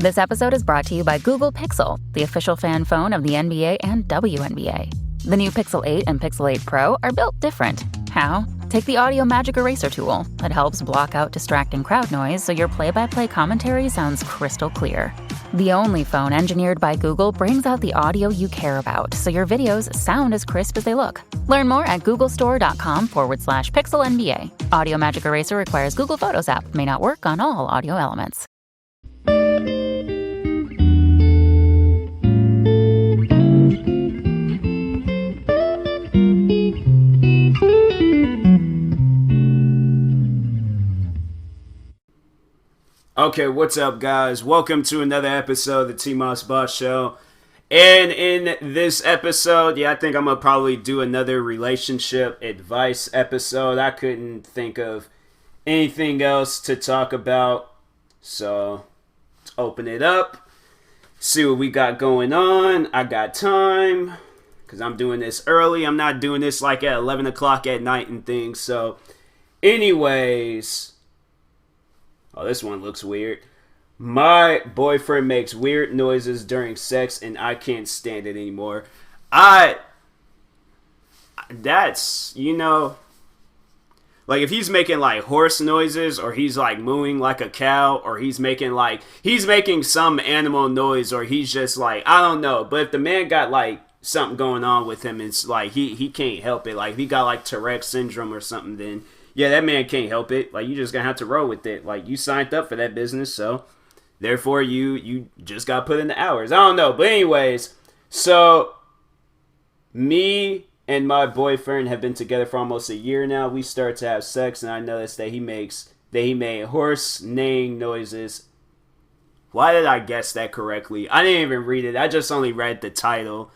This episode is brought to you by Google Pixel, the official fan phone of the NBA and WNBA. The new Pixel 8 and Pixel 8 Pro are built different. How? Take the Audio Magic Eraser tool. It helps block out distracting crowd noise so your play-by-play commentary sounds crystal clear. The only phone engineered by Google brings out the audio you care about so your videos sound as crisp as they look. Learn more at googlestore.com/pixelnba. Audio Magic Eraser requires Google Photos app. May not work on all audio elements. Okay, what's up, guys? Welcome to another episode of the TMossBoss Show. And in this episode, I think I'm going to probably do another relationship advice episode. I couldn't think of anything else to talk about. So, let's open it up. See what we got going on. I got time because I'm doing this early. I'm not doing this like at 11 o'clock at night and things. So, anyways... Oh, this one looks weird. My boyfriend makes weird noises during sex and I can't stand it anymore. That's, like if he's making like horse noises or he's like mooing like a cow or he's making some animal noise or he's just like, I don't know. But if the man got like something going on with him, it's like he can't help it. Like if he got like Tourette's syndrome or something, then yeah, that man can't help it. Like, you just gonna have to roll with it. Like, you signed up for that business, so therefore you just got put in the hours. I don't know. But anyways, so me and my boyfriend have been together for almost a year now. We start to have sex, and I noticed that he made horse neighing noises. Why did I guess that correctly? I didn't even read it. I just only read the title.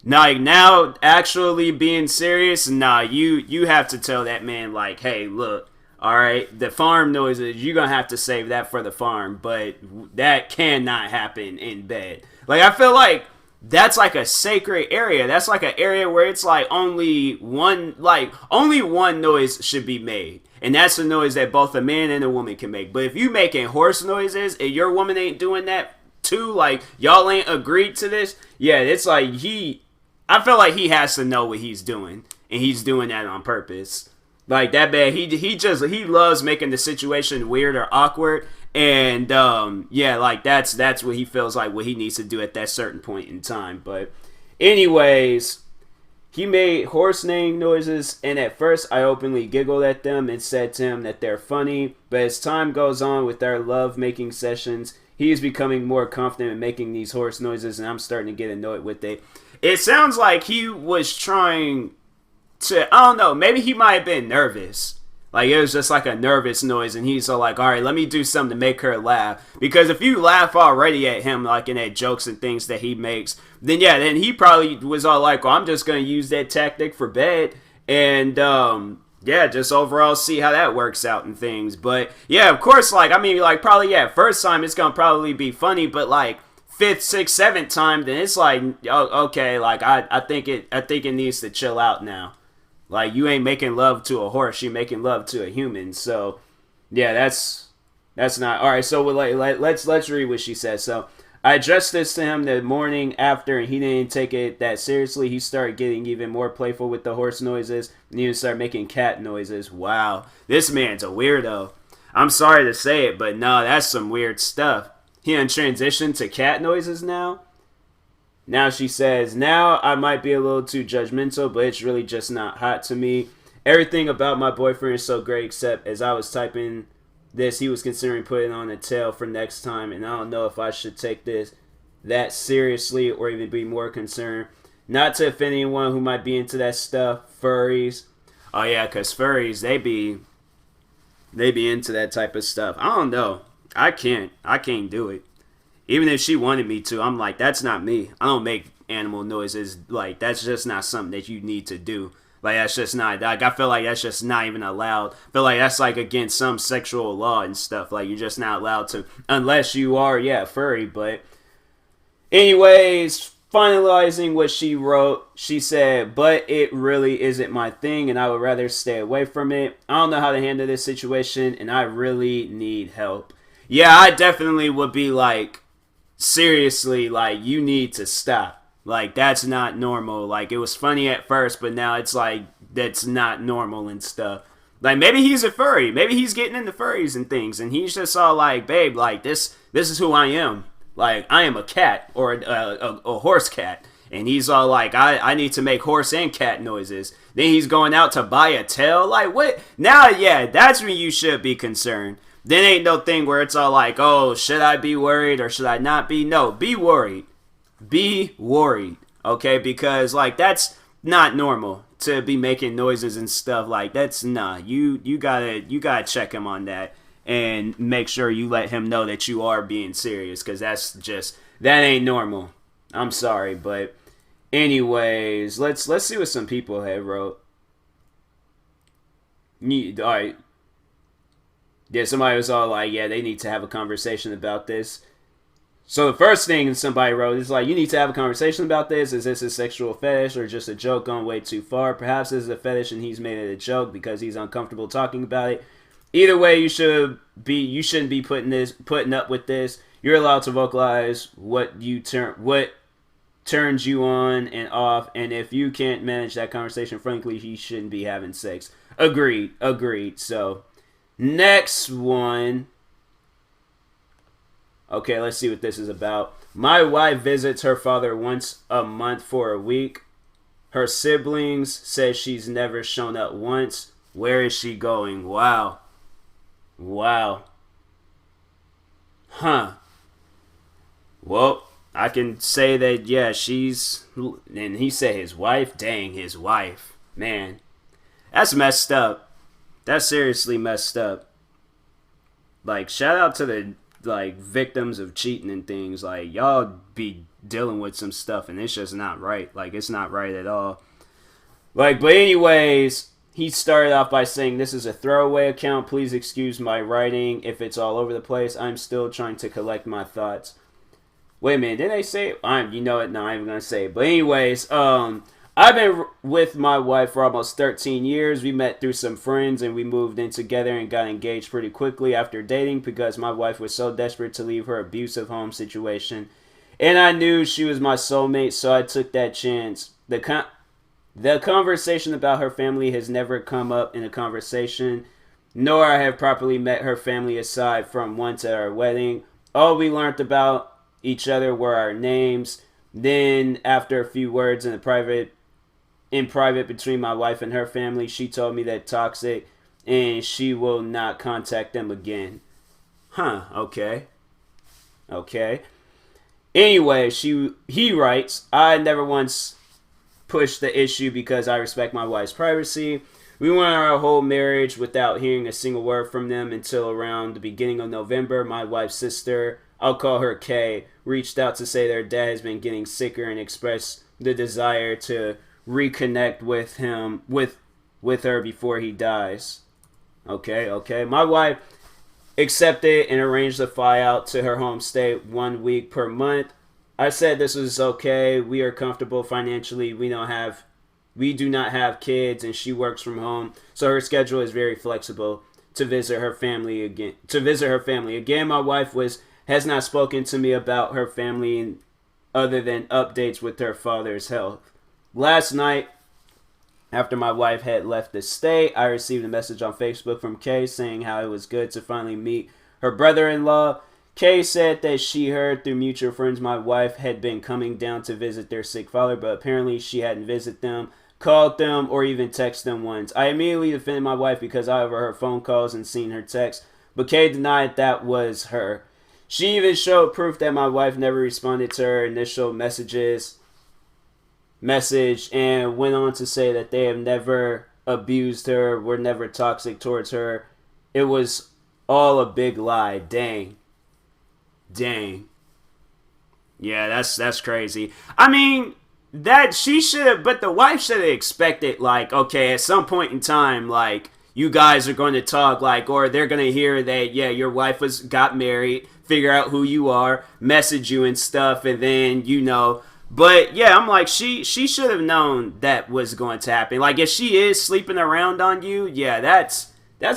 Now, actually being serious, you have to tell that man, like, hey, look, all right, the farm noises, you're going to have to save that for the farm, but that cannot happen in bed. Like, I feel like that's like a sacred area. That's like an area where it's like only one noise should be made. And that's the noise that both a man and a woman can make. But if you making horse noises and your woman ain't doing that too, like, y'all ain't agreed to this, yeah, it's like I feel like he has to know what he's doing, and he's doing that on purpose. Like that man, he loves making the situation weird or awkward, and like that's what he feels like what he needs to do at that certain point in time. But anyways, he made horse neighing noises, and at first I openly giggled at them and said to him that they're funny. But as time goes on with our love making sessions, he is becoming more confident in making these horse noises, and I'm starting to get annoyed with it. It sounds like he was trying to, I don't know, maybe he might have been nervous. Like, it was just like a nervous noise, and he's so like, all right, let me do something to make her laugh. Because if you laugh already at him, like, in at jokes and things that he makes, then he probably was all like, well, I'm just going to use that tactic for bed, and, just overall see how that works out and things. But, yeah, of course, first time it's going to probably be funny, but, like, fifth, sixth, seventh time, then it's like, oh, okay, like I think it needs to chill out now. Like, you ain't making love to a horse, you're making love to a human. So, yeah, that's not all right. So let's read what she says. So, I addressed this to him the morning after, and he didn't take it that seriously. He started getting even more playful with the horse noises, and even started making cat noises. Wow, this man's a weirdo. I'm sorry to say it, but no, that's some weird stuff. He done transitioned to cat noises now. Now she says, now I might be a little too judgmental, but it's really just not hot to me. Everything about my boyfriend is so great, except as I was typing this, he was considering putting on a tail for next time, and I don't know if I should take that seriously or even be more concerned. Not to offend anyone who might be into that stuff, furries. Oh yeah, because furries, they be into that type of stuff. I don't know. I can't do it. Even if she wanted me to, I'm like, that's not me. I don't make animal noises. Like, that's just not something that you need to do. Like, that's just not, like, I feel like that's just not even allowed. I feel like that's like against some sexual law and stuff. Like, you're just not allowed to, unless you are, furry. But anyways, finalizing what she wrote, she said, but it really isn't my thing and I would rather stay away from it. I don't know how to handle this situation and I really need help. Yeah, I definitely would be like, seriously, like, you need to stop. Like, that's not normal. Like, it was funny at first, but now it's like, that's not normal and stuff. Like, maybe he's a furry. Maybe he's getting into furries and things, and he's just all like, babe, like, this is who I am. Like, I am a cat, or a horse cat. And he's all like, I need to make horse and cat noises. Then he's going out to buy a tail. Like, what? Now, yeah, that's when you should be concerned. Then ain't no thing where it's all like, oh, should I be worried or should I not be? No, be worried. Be worried, okay? Because, like, that's not normal to be making noises and stuff. Like, that's, nah, you gotta check him on that and make sure you let him know that you are being serious, because that ain't normal. I'm sorry, but anyways, let's see what some people have wrote. All right. Yeah, somebody was all like, yeah, they need to have a conversation about this. So the first thing somebody wrote is like, you need to have a conversation about this. Is this a sexual fetish or just a joke gone way too far? Perhaps this is a fetish and he's made it a joke because he's uncomfortable talking about it. Either way, you shouldn't be putting up with this. You're allowed to vocalize what turns you on and off, and if you can't manage that conversation, frankly, he shouldn't be having sex. Agreed. So, next one. Okay, let's see what this is about. My wife visits her father once a month for a week. Her siblings says she's never shown up once. Where is she going? Wow. Huh. Well, I can say that, yeah, and he said his wife? Dang, his wife. Man, that's messed up. That's seriously messed up. Like, shout out to the, like, victims of cheating and things. Like, y'all be dealing with some stuff, and it's just not right. Like, it's not right at all. Like, but anyways, he started off by saying, this is a throwaway account. Please excuse my writing if it's all over the place. I'm still trying to collect my thoughts. Wait a minute, did they say it? You know what? No, I'm even going to say it. But anyways, I've been with my wife for almost 13 years. We met through some friends and we moved in together and got engaged pretty quickly after dating because my wife was so desperate to leave her abusive home situation. And I knew she was my soulmate, so I took that chance. The conversation about her family has never come up in a conversation, nor I have properly met her family aside from once at our wedding. All we learned about each other were our names. Then, after a few words in private between my wife and her family, she told me that toxic and she will not contact them again. Huh, okay. Anyway, he writes, I never once pushed the issue because I respect my wife's privacy. We went our whole marriage without hearing a single word from them until around the beginning of November. My wife's sister, I'll call her Kay, reached out to say their dad has been getting sicker and expressed the desire to reconnect with her before he dies. Okay. My wife accepted and arranged the fly out to her home state 1 week per month. I said this was okay. We are comfortable financially. We do not have kids, and she works from home, so her schedule is very flexible to visit her family again. My wife has not spoken to me about her family other than updates with her father's health. Last night, after my wife had left the state, I received a message on Facebook from Kay saying how it was good to finally meet her brother-in-law. Kay said that she heard through mutual friends my wife had been coming down to visit their sick father, but apparently she hadn't visited them, called them, or even texted them once. I immediately defended my wife because I overheard phone calls and seen her text, but Kay denied that was her. She even showed proof that my wife never responded to her initial message and went on to say that they have never abused her, were never toxic towards her. It was all a big lie. Dang. Yeah, that's crazy. I mean, that she should have, but the wife should have expected, like, okay, at some point in time, like, you guys are going to talk, like, or they're going to hear that, yeah, your wife got married, figure out who you are, message you and stuff, and then, but yeah, I'm like, she should have known that was going to happen. Like, if she is sleeping around on you, yeah, that's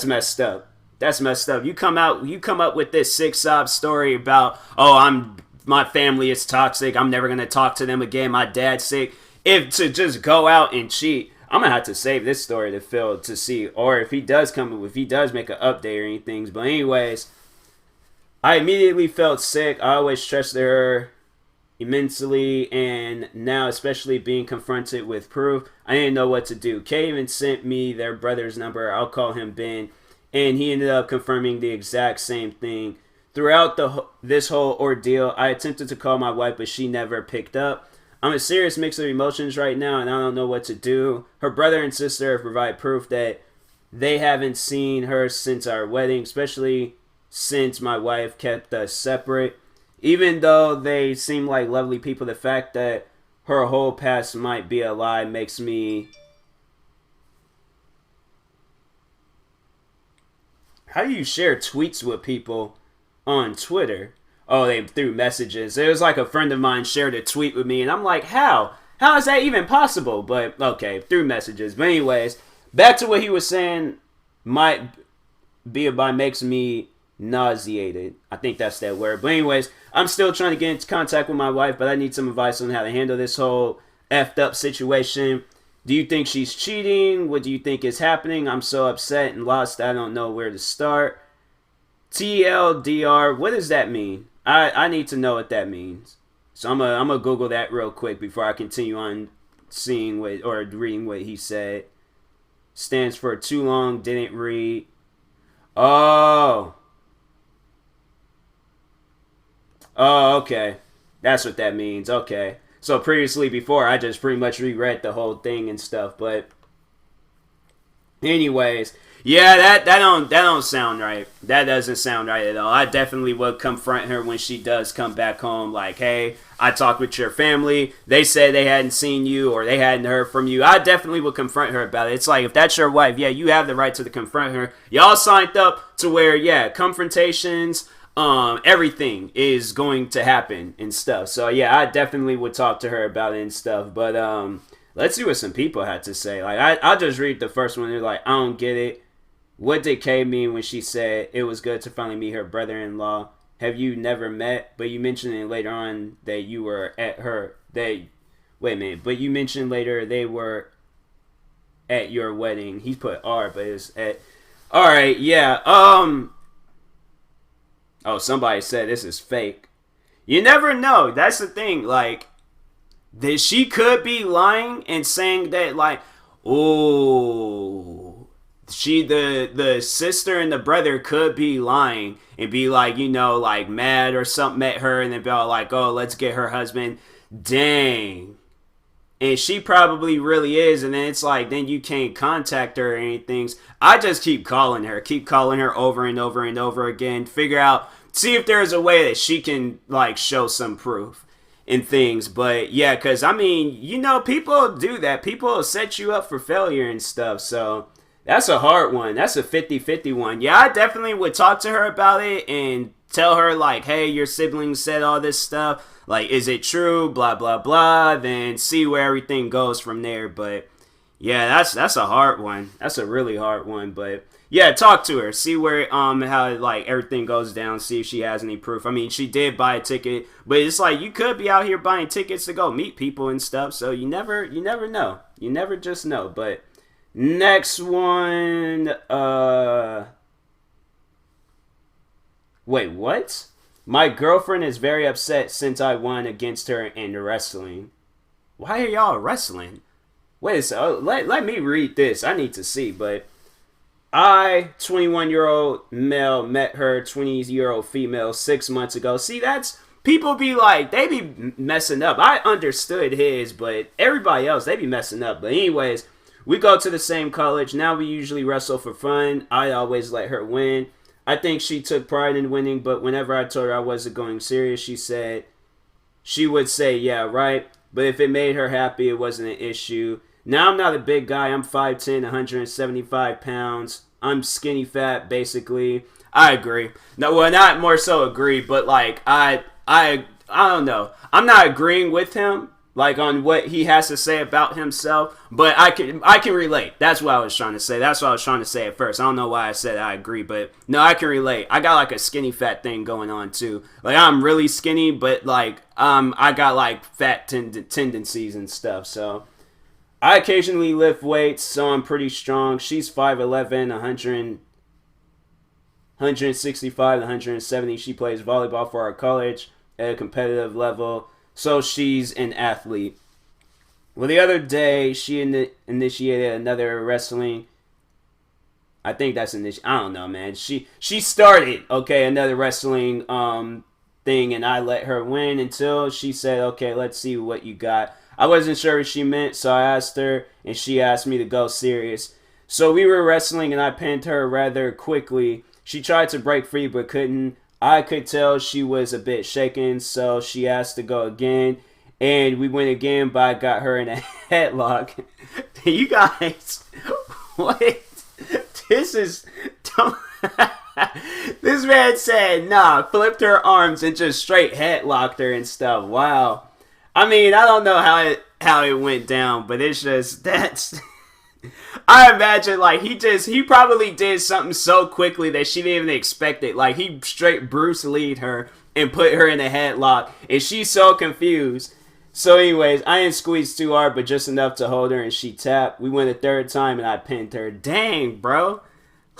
messed up. That's messed up. You come up with this sick sob story about, oh, I'm my family is toxic. I'm never gonna talk to them again. My dad's sick. If to just go out and cheat, I'm gonna have to save this story to Phil to see, or if he does make an update or anything. But anyways, I immediately felt sick. I always trusted her immensely, and now, especially being confronted with proof, I didn't know what to do. Kay even sent me their brother's number. I'll call him Ben, and he ended up confirming the exact same thing. Throughout this whole ordeal, I attempted to call my wife, but she never picked up. I'm a serious mix of emotions right now, and I don't know what to do. Her brother and sister provide proof that they haven't seen her since our wedding, especially since my wife kept us separate. Even though they seem like lovely people, the fact that her whole past might be a lie makes me... How do you share tweets with people on Twitter? Oh, they threw messages. It was like a friend of mine shared a tweet with me, and I'm like, how? How is that even possible? But, okay, through messages. But anyways, back to what he was saying, might be about makes me nauseated. I think that's that word. But anyways, I'm still trying to get into contact with my wife, but I need some advice on how to handle this whole effed up situation. Do you think she's cheating? What do you think is happening? I'm so upset and lost. I don't know where to start. TLDR, what does that mean? I need to know what that means. So I'm gonna Google that real quick before I continue on seeing what or reading what he said. Stands for too long, didn't read. Oh, okay. That's what that means. Okay. So previously, before, I just pretty much reread the whole thing and stuff. But anyways, yeah, that don't sound right. That doesn't sound right at all. I definitely would confront her when she does come back home. Like, hey, I talked with your family. They said they hadn't seen you or they hadn't heard from you. I definitely would confront her about it. It's like, if that's your wife, yeah, you have the right to confront her. Y'all signed up to where, yeah, confrontations, everything is going to happen and stuff. So yeah, I definitely would talk to her about it and stuff. But let's see what some people had to say. Like, I'll just read the first one. They're like, I don't get it. What did Kay mean when she said it was good to finally meet her brother-in-law? Have you never met? But you mentioned it later on that you were at her. Wait a minute. But you mentioned later they were at your wedding. He put R, but it's at. All right, yeah. Oh, somebody said this is fake. You never know. That's the thing. Like, that she could be lying and saying that, like, oh. The sister and the brother could be lying and be like, you know, like mad or something at her and then be all like, oh, let's get her husband. Dang. And she probably really is. And then it's like, then you can't contact her or anything. I just keep calling her over and over and over again. See if there's a way that she can like show some proof and things. But yeah, because I mean, you know, people do that. People set you up for failure and stuff. So that's a hard one. That's a 50-50 one. Yeah, I definitely would talk to her about it and tell her, like, hey, your siblings said all this stuff. Like, is it true? Blah, blah, blah. Then see where everything goes from there. But, yeah, that's a hard one. That's a really hard one. But, yeah, talk to her. See where, how, like, everything goes down. See if she has any proof. I mean, she did buy a ticket. But it's like, you could be out here buying tickets to go meet people and stuff. So you never know. You never just know. But next one, wait, what? My girlfriend is very upset since I won against her in wrestling. Why are y'all wrestling? Wait, so let me read this. I need to see, but I, 21-year-old male, met her 20-year-old female 6 months ago. See, that's, people be like, they be messing up. I understood his, but everybody else, they be messing up. But anyways, we go to the same college. Now we usually wrestle for fun. I always let her win. I think she took pride in winning, but whenever I told her I wasn't going serious, she would say, yeah, right. But if it made her happy, it wasn't an issue. Now I'm not a big guy. I'm 5'10", 175 pounds. I'm skinny fat, basically. I agree. No, well, not more so agree, but like I don't know. I'm not agreeing with him. like on what he has to say about himself, but I can relate. That's what I was trying to say. That's what I was trying to say at first. I don't know why I said I agree, but no, I can relate. I got like a skinny fat thing going on too. Like I'm really skinny, but like I got like fat tendencies and stuff. So I occasionally lift weights, so I'm pretty strong. She's 5'11", 165 to 170. She plays volleyball for our college at a competitive level, so she's an athlete. Well, the other day, she initiated another wrestling. I think that's I don't know, man. She started, okay, another wrestling thing, and I let her win until she said, okay, let's see what you got. I wasn't sure what she meant, so I asked her, and she asked me to go serious. So we were wrestling, and I pinned her rather quickly. She tried to break free, but couldn't. I could tell she was a bit shaken, so she asked to go again. And we went again, but I got her in a headlock. You guys, what? This is... This man said, nah, flipped her arms and just straight headlocked her and stuff. Wow. I mean, I don't know how it went down, but it's just, that's... I imagine, like, he probably did something so quickly that she didn't even expect it. Like, he straight Bruce Lee'd her and put her in a headlock, and she's so confused. So anyways, I didn't squeeze too hard, but just enough to hold her, and she tapped. We went a third time, and I pinned her. Dang, bro.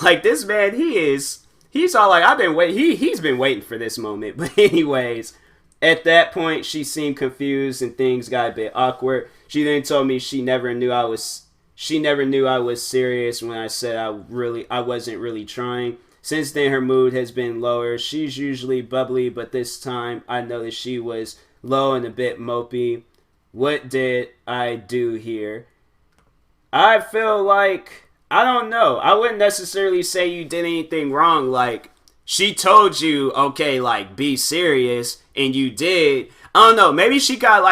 Like, this man, he's all like, he's been waiting for this moment. But anyways, at that point, she seemed confused, and things got a bit awkward. She then told me she never knew I was serious when I said I wasn't really trying. Since then, her mood has been lower. She's usually bubbly, but this time I noticed she was low and a bit mopey. What did I do here? I feel like, I don't know. I wouldn't necessarily say you did anything wrong. Like, she told you, okay, like, be serious, and you did. I don't know. Maybe she got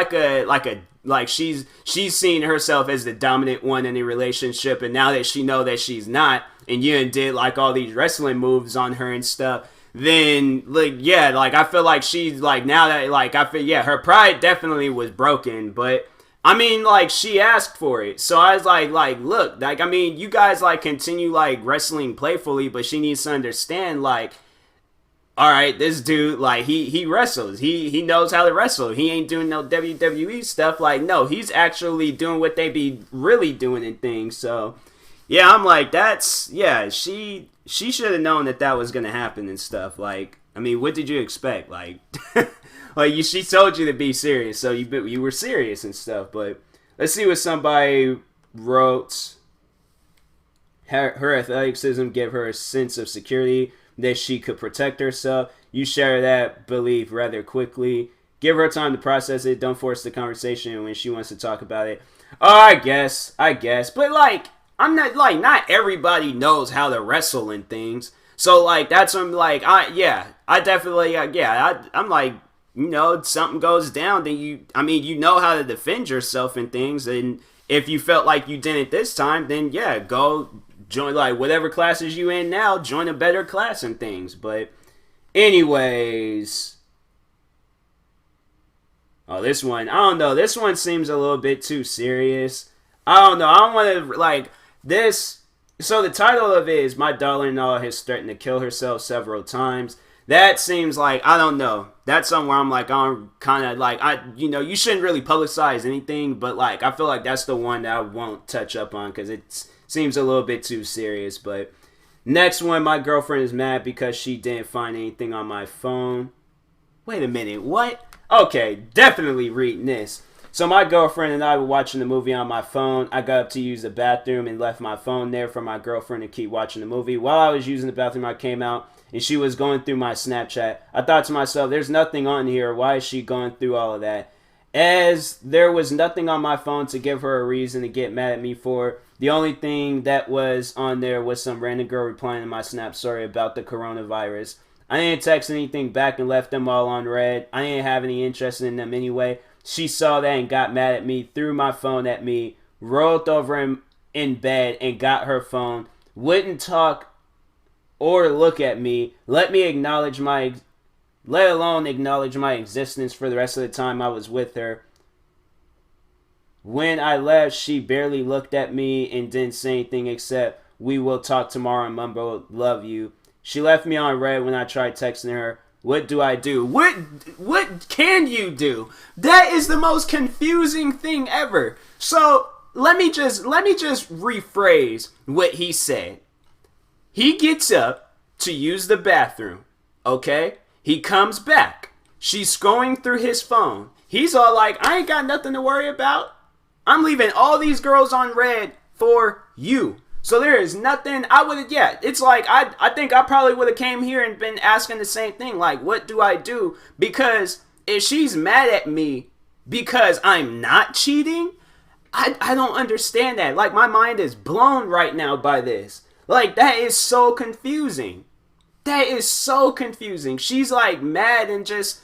like she's seen herself as the dominant one in the relationship, and now that she know that she's not, and you did like all these wrestling moves on her and stuff, then like yeah, like I feel like she's like, now that like I feel, yeah, her pride definitely was broken, but I mean, like, she asked for it, so I was like look, like, I mean, you guys like continue like wrestling playfully, but she needs to understand, like, all right, this dude, like, he wrestles. He knows how to wrestle. He ain't doing no WWE stuff. Like, no, he's actually doing what they be really doing and things. So, yeah, I'm like, she should have known that was going to happen and stuff. Like, I mean, what did you expect? Like, she told you to be serious, so you were serious and stuff. But let's see what somebody wrote. Her athleticism gave her a sense of security that she could protect herself. You share that belief rather quickly. Give her time to process it. Don't force the conversation when she wants to talk about it. Oh, I guess. But, like, I'm not, like, not everybody knows how to wrestle and things. So, like, that's when, like, I'm like, you know, something goes down, then you know how to defend yourself and things. And if you felt like you didn't this time, then, yeah, go join, like, whatever classes you in now, join a better class and things. But anyways, oh, this one, I don't know, this one seems a little bit too serious. I don't know, I don't want to, like, this, so the title of it is, my daughter-in-law has threatened to kill herself several times. That seems like, I don't know, that's somewhere I'm like, I'm kind of like, you shouldn't really publicize anything, but like, I feel like that's the one that I won't touch up on, because it's seems a little bit too serious. But next one, my girlfriend is mad because she didn't find anything on my phone. Wait a minute, what? Okay, definitely reading this. So my girlfriend and I were watching the movie on my phone. I got up to use the bathroom and left my phone there for my girlfriend to keep watching the movie. While I was using the bathroom, I came out and she was going through my Snapchat. I thought to myself, there's nothing on here. Why is she going through all of that? As there was nothing on my phone to give her a reason to get mad at me for. The only thing that was on there was some random girl replying to my Snap story about the coronavirus. I didn't text anything back and left them all on red. I didn't have any interest in them anyway. She saw that and got mad at me, threw my phone at me, rolled over in bed and got her phone, wouldn't talk or look at me, let alone acknowledge my existence for the rest of the time I was with her. When I left, she barely looked at me and didn't say anything except, "We will talk tomorrow," and mumbled, "Love you." She left me on red when I tried texting her. What do I do? What can you do? That is the most confusing thing ever. So let me just rephrase what he said. He gets up to use the bathroom. Okay? He comes back. She's scrolling through his phone. He's all like, "I ain't got nothing to worry about. I'm leaving all these girls on red for you." So there is nothing I would have, yeah, it's like, I think I probably would have came here and been asking the same thing. Like, what do I do? Because if she's mad at me because I'm not cheating, I don't understand that. Like, my mind is blown right now by this. Like, that is so confusing. That is so confusing. She's like mad and just,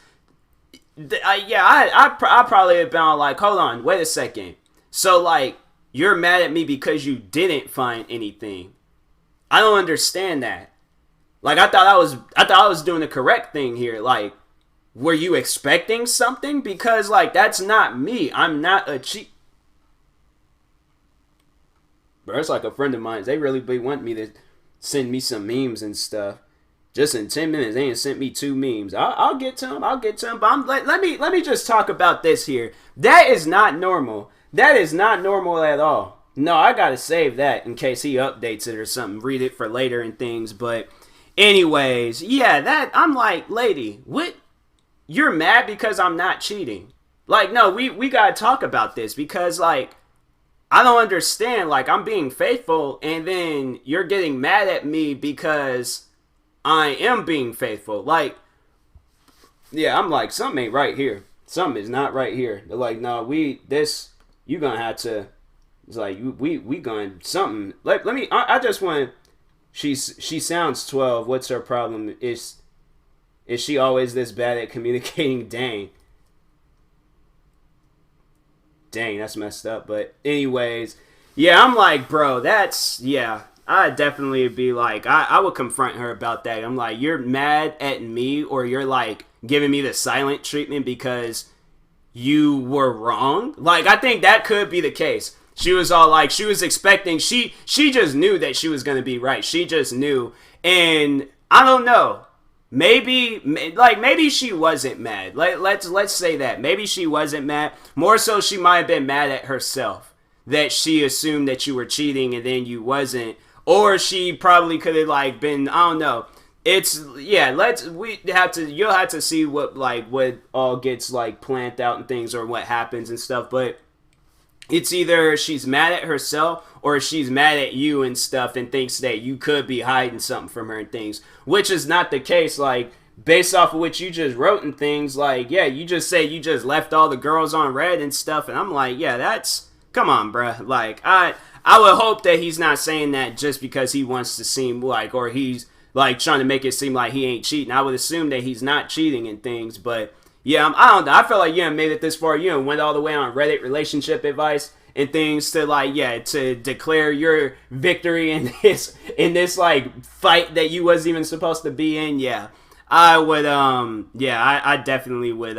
I probably have been like, hold on, wait a second. So like, you're mad at me because you didn't find anything. I don't understand that. Like, I thought I was doing the correct thing here. Like, were you expecting something? Because like, that's not me. I'm not a cheat. Bro, it's like a friend of mine. They really be want me to send me some memes and stuff. Just in 10 minutes, they ain't sent me 2 memes. I'll get to them. I'll get to them. But let me just talk about this here. That is not normal. That is not normal at all. No, I gotta save that in case he updates it or something. Read it for later and things. But anyways, yeah, that I'm like, lady, what? You're mad because I'm not cheating? Like, no, we gotta talk about this because like, I don't understand. Like, I'm being faithful and then you're getting mad at me because I am being faithful. Like, yeah, I'm like, something ain't right here. Something is not right here. They're like, no, you gonna have to, it's like, we going something. Let me, I just want, she sounds 12. What's her problem? Is she always this bad at communicating? Dang, that's messed up. But anyways, yeah, I'm like, bro, that's, yeah, I'd definitely be like, I would confront her about that. I'm like, you're mad at me, or you're like giving me the silent treatment because you were wrong. Like, I think that could be the case. She was all like, she was expecting, she just knew that she was going to be right. She just knew. And I don't know. Maybe she wasn't mad. Let's say that. Maybe she wasn't mad. More so, she might have been mad at herself that she assumed that you were cheating and then you wasn't. Or she probably could have like been, I don't know. It's, yeah, you'll have to see what all gets like planned out and things, or what happens and stuff. But it's either she's mad at herself or she's mad at you and stuff and thinks that you could be hiding something from her and things, which is not the case. Like, based off of what you just wrote and things, like, yeah, you just say you just left all the girls on red and stuff. And I'm like, yeah, that's, come on, bruh. Like, I would hope that he's not saying that just because he wants to seem like, or he's like trying to make it seem like he ain't cheating. I would assume that he's not cheating and things, but yeah, I don't know. I feel like you made it this far. You went all the way on Reddit relationship advice and things to like, yeah, to declare your victory in this like fight that you wasn't even supposed to be in. Yeah, I would I definitely would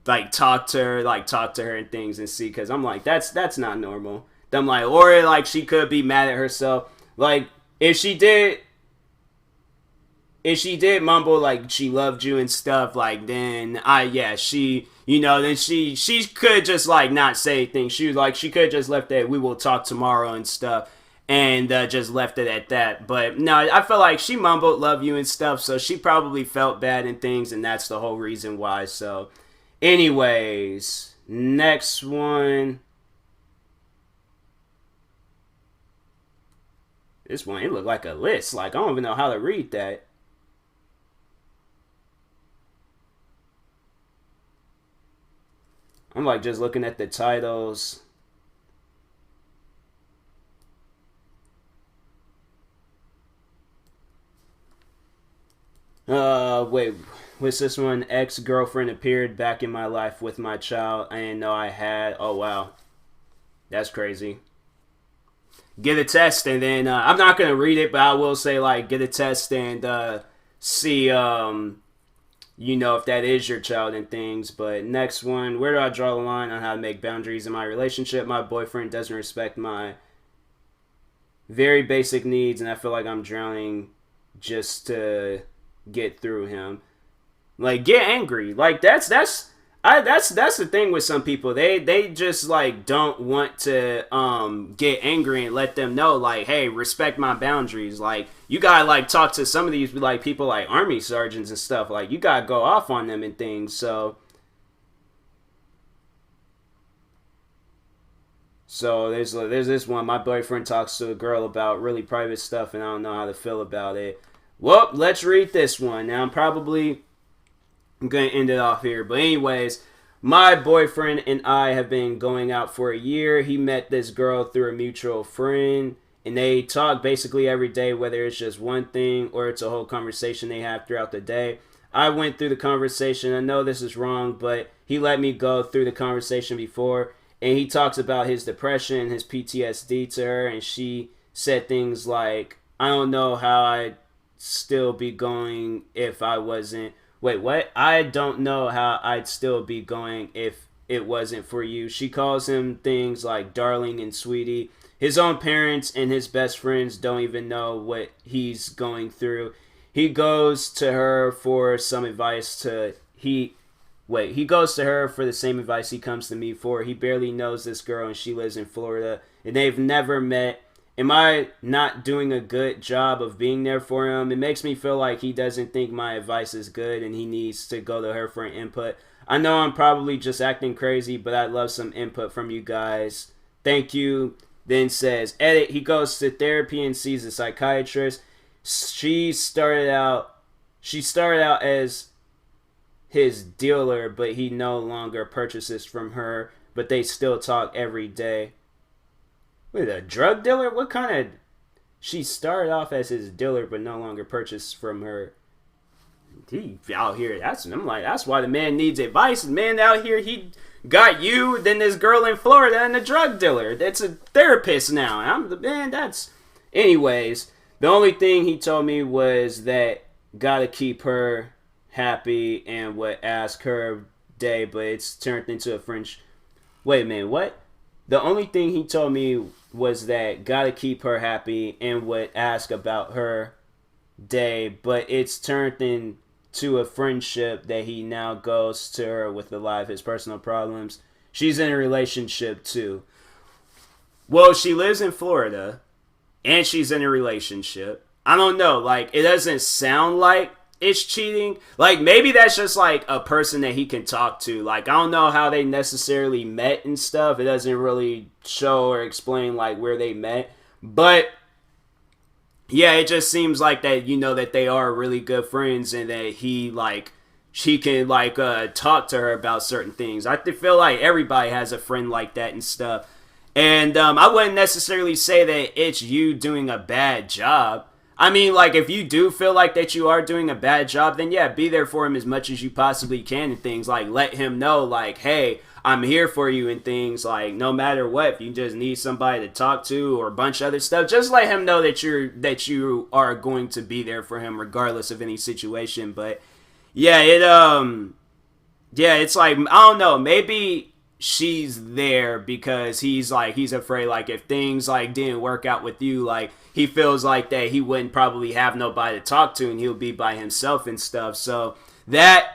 like talk to her and things and see, because I'm like, that's not normal. I'm like, or like she could be mad at herself. Like, if she did mumble like she loved you and stuff, like, then she could just like not say anything. She could just left it, "We will talk tomorrow" and stuff, and just left it at that. But no, I feel like she mumbled "love you" and stuff, so she probably felt bad and things, and that's the whole reason why. So anyways, next one. This one, it looked like a list. Like, I don't even know how to read that. I'm like just looking at the titles. Wait, what's this one? Ex-girlfriend appeared back in my life with my child I didn't know I had. Oh, wow. That's crazy. Get a test, and then, I'm not going to read it, but I will say, like, get a test and, see, you know, if that is your child and things. But next one, where do I draw the line on how to make boundaries in my relationship? My boyfriend doesn't respect my very basic needs, and I feel like I'm drowning just to get through him. Like, get angry. Like, that's the thing with some people. They just like don't want to get angry and let them know, like, hey, respect my boundaries. Like, you gotta like talk to some of these like people like army sergeants and stuff. Like, you gotta go off on them and things. So there's this one. My boyfriend talks to a girl about really private stuff, and I don't know how to feel about it. Well, let's read this one. Now I'm gonna end it off here. But anyways, my boyfriend and I have been going out for a year. He met this girl through a mutual friend, and they talk basically every day, whether it's just one thing or it's a whole conversation they have throughout the day. I went through the conversation. I know this is wrong, but he let me go through the conversation before, and he talks about his depression, his PTSD to her, and she said things like, I don't know how I'd still be going if I wasn't. Wait, what? I don't know how I'd still be going if it wasn't for you. She calls him things like darling and sweetie. His own parents and his best friends don't even know what he's going through. He goes to her for some advice to he goes to her for the same advice he comes to me for. He barely knows this girl and she lives in Florida and they've never met. Am I not doing a good job of being there for him? It makes me feel like he doesn't think my advice is good and he needs to go to her for an input. I know I'm probably just acting crazy, but I'd love some input from you guys. Thank you. Then says, edit, he goes to therapy and sees a psychiatrist. She started out as his dealer, but he no longer purchases from her, but they still talk every day. Wait, a drug dealer? What kind of... She started off as his dealer, but no longer purchased from her. He out here, I'm like, that's why the man needs advice. The man out here, he got you, then this girl in Florida, and a drug dealer. That's a therapist now. I'm the man, that's... Anyways, the only thing he told me was that gotta keep her happy and would ask her day, but it's turned into a French... Wait a minute, what? The only thing he told me was that gotta keep her happy and would ask about her day, but it's turned into a friendship that he now goes to her with a lot of his personal problems. She's in a relationship too. Well, she lives in Florida and she's in a relationship. I don't know, like, it doesn't sound like it's cheating. Like, maybe that's just like a person that he can talk to. Like, I don't know how they necessarily met and stuff. It doesn't really show or explain like where they met, but yeah, it just seems like that, you know, that they are really good friends and that she can talk to her about certain things. I feel like everybody has a friend like that and stuff. And I wouldn't necessarily say that it's you doing a bad job. I mean, like, if you do feel like that you are doing a bad job, then yeah, be there for him as much as you possibly can and things. Like, let him know, like, hey, I'm here for you and things. Like, no matter what, if you just need somebody to talk to or a bunch of other stuff, just let him know that you are going to be there for him regardless of any situation. But yeah, it's like, I don't know, maybe she's there because he's afraid, like, if things like didn't work out with you, like, he feels like that he wouldn't probably have nobody to talk to and he'll be by himself and stuff. So that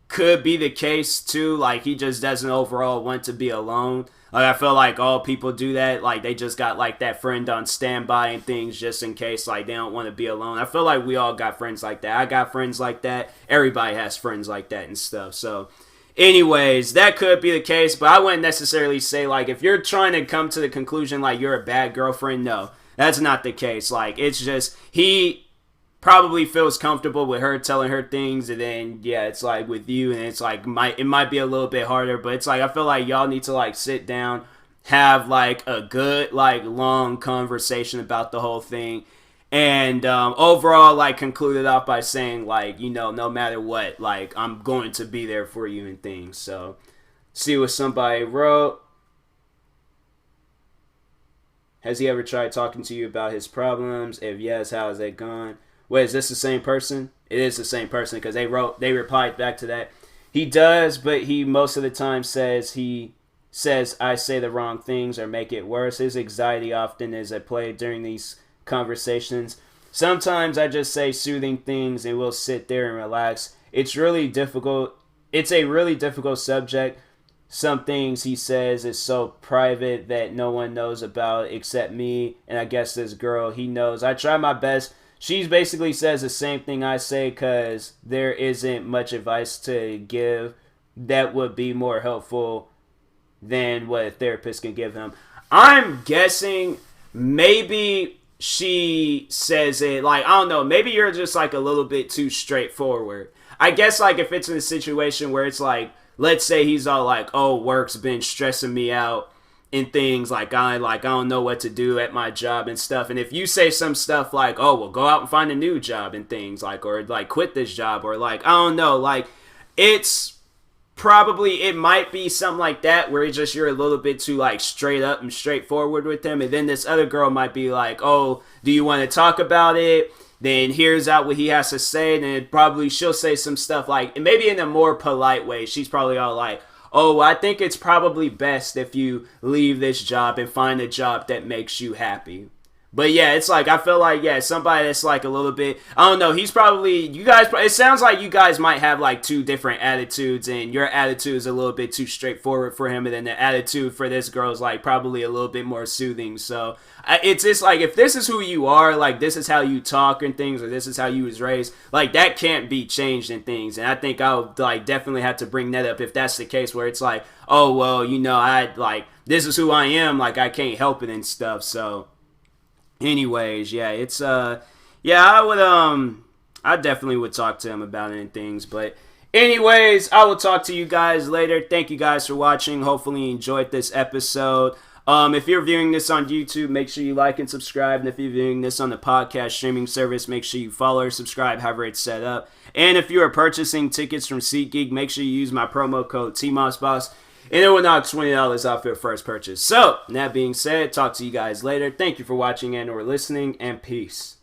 could be the case too. Like, he just doesn't overall want to be alone. Like, I feel like all people do that. Like, they just got like that friend on standby and things just in case, like, they don't want to be alone. I feel like we all got friends like that. I got friends like that. Everybody has friends like that and stuff. So anyways, that could be the case, but I wouldn't necessarily say, like, if you're trying to come to the conclusion like you're a bad girlfriend, no, that's not the case. Like, it's just he probably feels comfortable with her telling her things, and then yeah, it's like with you, and it's like it might be a little bit harder, but it's like I feel like y'all need to like sit down, have like a good like long conversation about the whole thing, and overall like conclude it off by saying, like, you know, no matter what, like, I'm going to be there for you and things. So see what somebody wrote. Has he ever tried talking to you about his problems? If yes, how has that gone? Wait, is this the same person? it is the same person because they replied back to that. He does, but he most of the time says I say the wrong things or make it worse. His anxiety often is at play during these conversations. Sometimes I just say soothing things and we'll sit there and relax. It's really difficult. It's a really difficult subject. Some things he says is so private that no one knows about except me and I guess this girl. He knows. I try my best. She basically says the same thing I say because there isn't much advice to give that would be more helpful than what a therapist can give him. I'm guessing maybe she says it like, I don't know, maybe you're just like a little bit too straightforward. I guess like if it's in a situation where it's like, let's say he's all like, oh, work's been stressing me out and things like I don't know what to do at my job and stuff. And if you say some stuff like, oh, well, go out and find a new job and things like, or like quit this job or like, I don't know, like it's probably, it might be something like that where you're a little bit too like straight up and straightforward with him. And then this other girl might be like, oh, do you want to talk about it? Then hears out what he has to say, and then probably she'll say some stuff like, maybe in a more polite way, she's probably all like, oh, I think it's probably best if you leave this job and find a job that makes you happy. But yeah, it's like, I feel like, yeah, somebody that's like a little bit, I don't know, he's probably, you guys, it sounds like you guys might have like two different attitudes, and your attitude is a little bit too straightforward for him, and then the attitude for this girl is like probably a little bit more soothing. So it's just like, if this is who you are, like this is how you talk and things, or this is how you was raised, like that can't be changed and things. And I think I'll like definitely have to bring that up if that's the case, where it's like, oh, well, you know, I like, this is who I am, like I can't help it and stuff. So anyways, yeah, it's I definitely would talk to him about it and things. But anyways, I will talk to you guys later. Thank you guys for watching. Hopefully you enjoyed this episode. If you're viewing this on YouTube, make sure you like and subscribe. And if you're viewing this on the podcast streaming service, make sure you follow or subscribe, however it's set up. And if you are purchasing tickets from SeatGeek, make sure you use my promo code TMossBoss, and it will knock $20 off your first purchase. So, that being said, talk to you guys later. Thank you for watching and or listening, and peace.